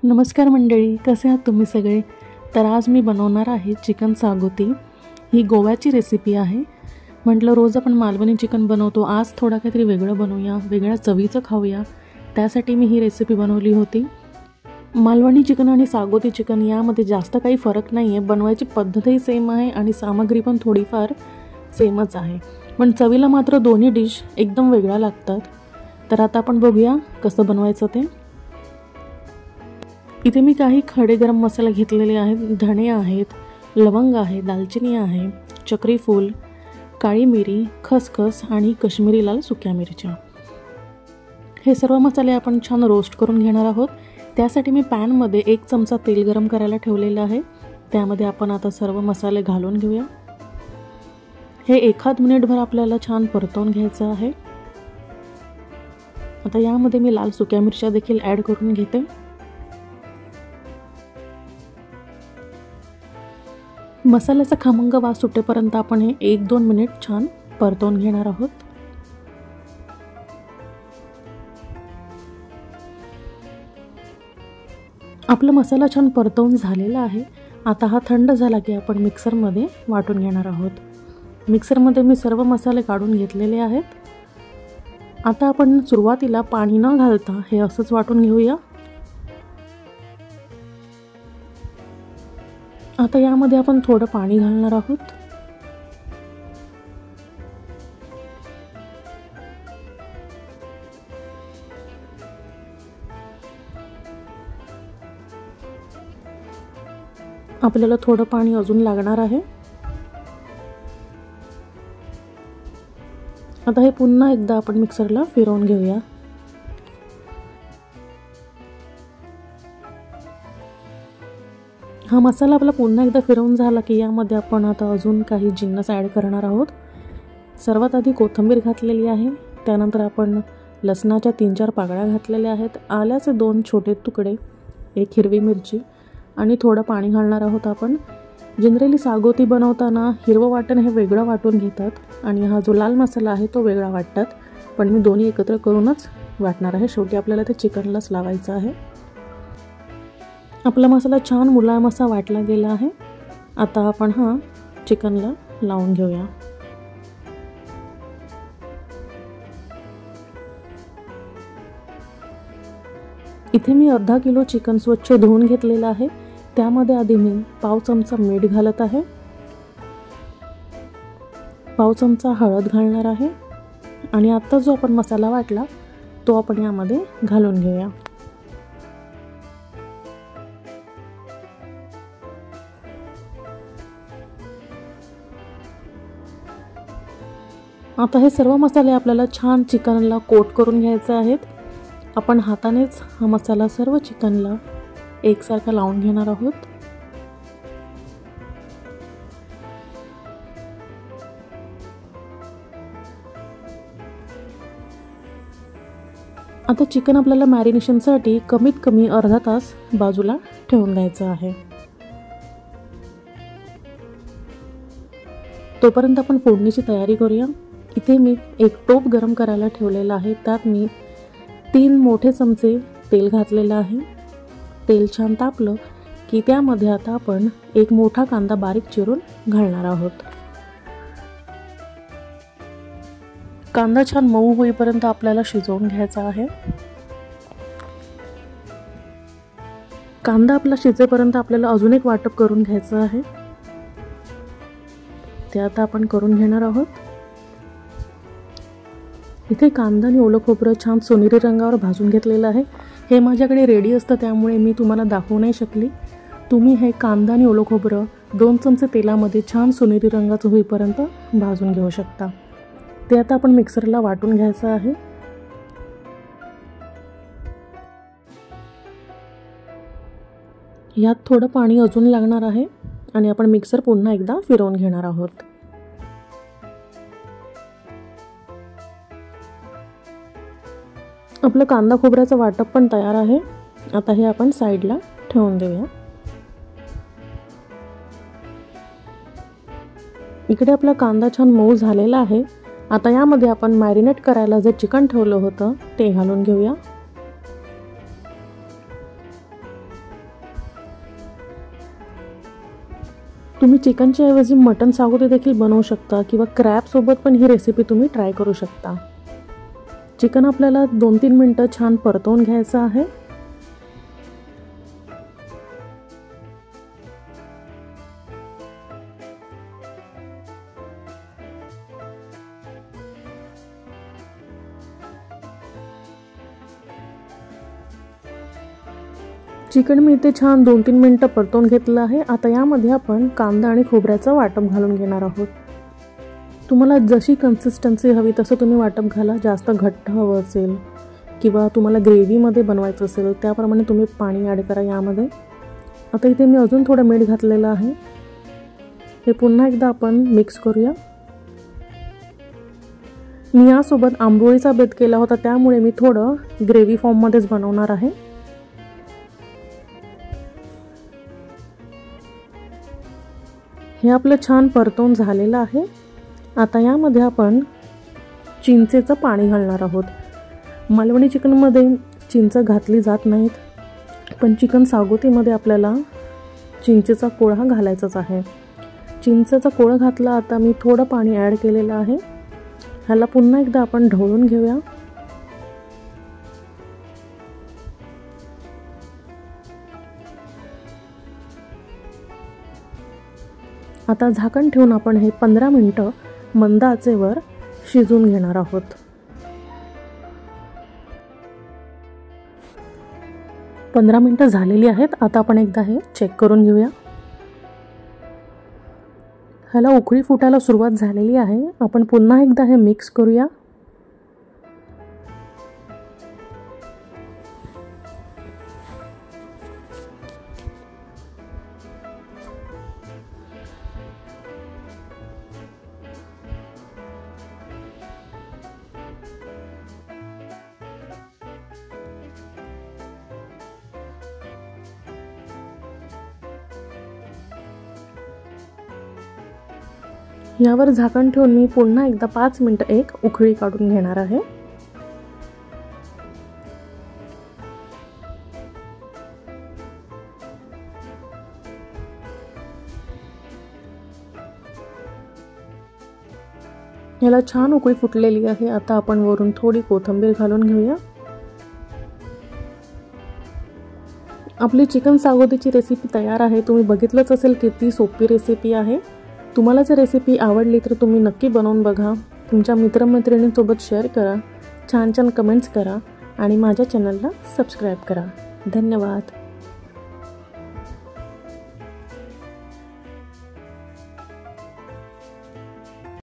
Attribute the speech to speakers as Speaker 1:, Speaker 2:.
Speaker 1: नमस्कार मंडळी, कसे आहात तुम्ही सगळे? तर आज मी बनवणार आहे चिकन सागोती। ही गोव्याची रेसिपी आहे। म्हटलं रोज आपण मालवणी चिकन बनवतो, आज थोडा काहीतरी वेगळं बनवूया, वेगळ्या चवीचं खाऊया। त्यासाठी मी ही रेसिपी बनवली होती। मालवणी चिकन आणि सागोती चिकन यामध्ये जास्त काही फरक नाही आहे, बनवायची पद्धतही सेम आहे आणि सामग्री पण थोडीफार सेमच आहे, पण चवीला मात्र दोन्ही डिश एकदम वेगळ्या लागतात। तर आता आपण बघूया कसं बनवायचं ते। इथे मी काही खडे गरम मसाले घेतलेले आहेत। धणे आहेत, लवंग आहे, दालचिनी आहे, चक्री फूल, काळी मिरी, खसखस आणि काश्मीरी लाल सुक्या मिरच्या। हे सर्व मसाले आपण छान रोस्ट करून घेणार आहोत। त्यासाठी मी पॅन मध्ये 1 चमचा तेल गरम करायला ठेवलेले आहे। त्यामध्ये आपण आता सर्व मसाले घालून घेऊया। हे 1 मिनिटभर आपल्याला छान परतवून घ्यायचं आहे। आता यामध्ये मी लाल सुक्या मिरच्या देखील ॲड करून घेते। मसाल्याचा खमंग वास सुटेपर्यंत आपण हे 1-2 मिनिट छान परतवून घेणार आहोत। आपला मसाला छान परतवून झालेला आहे। आता हा थंड झाला की आपण मिक्सरमध्ये वाटून घेणार आहोत। मिक्सरमध्ये मी सर्व मसाले काढून घेतलेले आहेत। आता आपण सुरुवातीला पाणी न घालता हे असंच वाटून घेऊया। आता यामध्ये आपण थोडं पाणी घालणार आहोत। आपल्याला थोडं पाणी अजून लागणार आहे। आता हे पुन्हा एकदा आपण मिक्सरला फिरवून घेऊया। हा मसाला आपला पुन्हा एकदा फिरवून झाला की यामध्ये आपण आता अजून काही जिन्नस ॲड करणार आहोत। सर्वात आधी कोथिंबीर घातलेली आहे, त्यानंतर आपण लसणाच्या 3-4 पाकळ्या घातलेल्या आहेत, आल्याचे 2 छोटे तुकडे, 1 हिरवी मिरची आणि थोडं पाणी घालणार आहोत आपण। जनरली सागोती बनवताना हिरवं वाटण हे वेगळं वाटून घेतात आणि हा जो लाल मसाला आहे तो वेगळा वाटतात, पण मी दोन्ही एकत्र करूनच वाटणार आहे। शेवटी आपल्याला ते चिकनलाच लावायचं आहे। आपला मसाला छान मुलायम असा वाटला गेला आहे। आता आपण हा चिकनला लावून घेऊया। इथे मी अर्धा किलो चिकन स्वच्छ धुवून घेतलेलं आहे। त्यामध्ये आधी मी पाव चमचा मीठ घालत आहे, पाव चमचा हळद घालणार आहे आणि आता जो आपण मसाला वाटला तो आपण यामध्ये घालून घेऊया। आता हे सर्व मसाले आपल्याला छान चिकनला कोट करून घ्यायचे आहेत। आपण हातानेच हा मसाला सर्व चिकनला एकसारखा लावून घेणार आहोत। आता चिकन आपल्याला मॅरिनेशनसाठी कमीत कमी अर्धा तास बाजूला ठेवून द्यायचं आहे। तोपर्यंत आपण फोडणीची तयारी करूया। इथे मी 1 टोप गरम करायला ठेवलेला आहे, त्यात मी 3 मोठे चमचे तेल घातलेलं आहे। तेल छान तापलं की त्यामध्ये आता आपण 1 मोठा कांदा बारीक चिरून घालणार आहोत। कांदा छान मऊ होईपर्यंत आपल्याला शिजवून घ्यायचा आहे। कांदा आपला शिजेपर्यंत आपल्याला अजून एक वाटप करून घ्यायचं आहे, ते आता आपण करून घेणार आहोत। इथे कांदा आणि ओलं खोबरं छान सोनेरी रंगावर भाजून घेतलेलं आहे। हे माझ्याकडे रेडी असतं त्यामुळे मी तुम्हाला दाखवू नाही शकली। तुम्ही हे कांदा आणि ओलं खोबरं 2 चमचे तेलामध्ये छान सोनेरी रंगाचं होईपर्यंत भाजून घेऊ शकता। ते आता आपण मिक्सरला वाटून घ्यायचं आहे। यात थोडं पाणी अजून लागणार आहे आणि आपण मिक्सर पुन्हा एकदा फिरवून घेणार आहोत। आपलं कांदा खोबऱ्याचं वाटप पण तयार आहे। आता हे आपण साईडला ठेवून देऊया। इकडे आपला कांदा छान मऊ झालेला आहे। आता यामध्ये आपण मॅरिनेट करायला जे चिकन ठेवलं होतं ते घालून घेऊया। तुम्ही चिकनच्या ऐवजी मटन सागोती देखील बनवू शकता किंवा क्रॅबसोबत पण ही रेसिपी तुम्ही ट्राय करू शकता। चिकन आपल्याला 2-3 मिनटं छान परतवून घ्यायचं आहे। चिकन मी इथे छान 2-3 मिनटं परतवून घेतलं आहे। आता यामध्ये आपण कांदा आणि खोबऱ्याचं वाटप घालून घेणार आहोत। तुम्हाला जशी कन्सिस्टन्सी हवी तसं तुम्ही वाटप घाला। जास्त घट्ट हवं असेल किंवा तुम्हाला ग्रेव्हीमध्ये बनवायचं असेल त्याप्रमाणे तुम्ही पाणी ॲड करा यामध्ये। आता इथे मी अजून थोडं मीठ घातलेलं आहे। हे पुन्हा एकदा आपण मिक्स करूया। मी यासोबत आंबोळीचा बेत केला होता त्यामुळे मी थोडं ग्रेव्ही फॉर्ममध्येच बनवणार आहे। हे आपलं छान परतवून झालेलं आहे। आता यामध्ये आपण चिंचेचं पाणी घालणार आहोत। मालवणी चिकनमध्ये चिंच घातली जात नाहीत, पण चिकन सागोतीमध्ये आपल्याला चिंचेचा कोळा घालायचाच आहे। चिंचेचा कोळा घातला। आता मी थोडं पाणी ॲड केलेलं आहे। ह्याला पुन्हा एकदा आपण ढवळून घेऊया। आता झाकण ठेवून आपण हे 15 मिनिटं मंद आचेवर शिजवून घेणार आहोत। 15 मिनिटं झालेली आहेत। आता आपण एकदा हे चेक करून घेऊया। ह्याला उकळी फुटायला सुरुवात झालेली आहे। आपण पुन्हा एकदा हे मिक्स करूया। यावर झाकण ठेवून मी पुन्हा एकदा 5 मिनिटं एक उकळी काढून घेणार आहे। याला छान उकळी फुटलेली आहे। आता आपण वरून थोडी कोथिंबीर घालून घेऊया। आपली चिकन सागोतीची रेसिपी तयार आहे। तुम्ही बघितलंच असेल किती सोपी रेसिपी आहे। तुम्हाला जर रेसिपी आवडली तर तुम्ही नक्की बनवून बघा। तुमच्या मित्रमैत्रिणींसोबत शेअर करा, छान छान कमेंट्स करा आणि माझ्या चॅनलला सबस्क्राईब करा। धन्यवाद।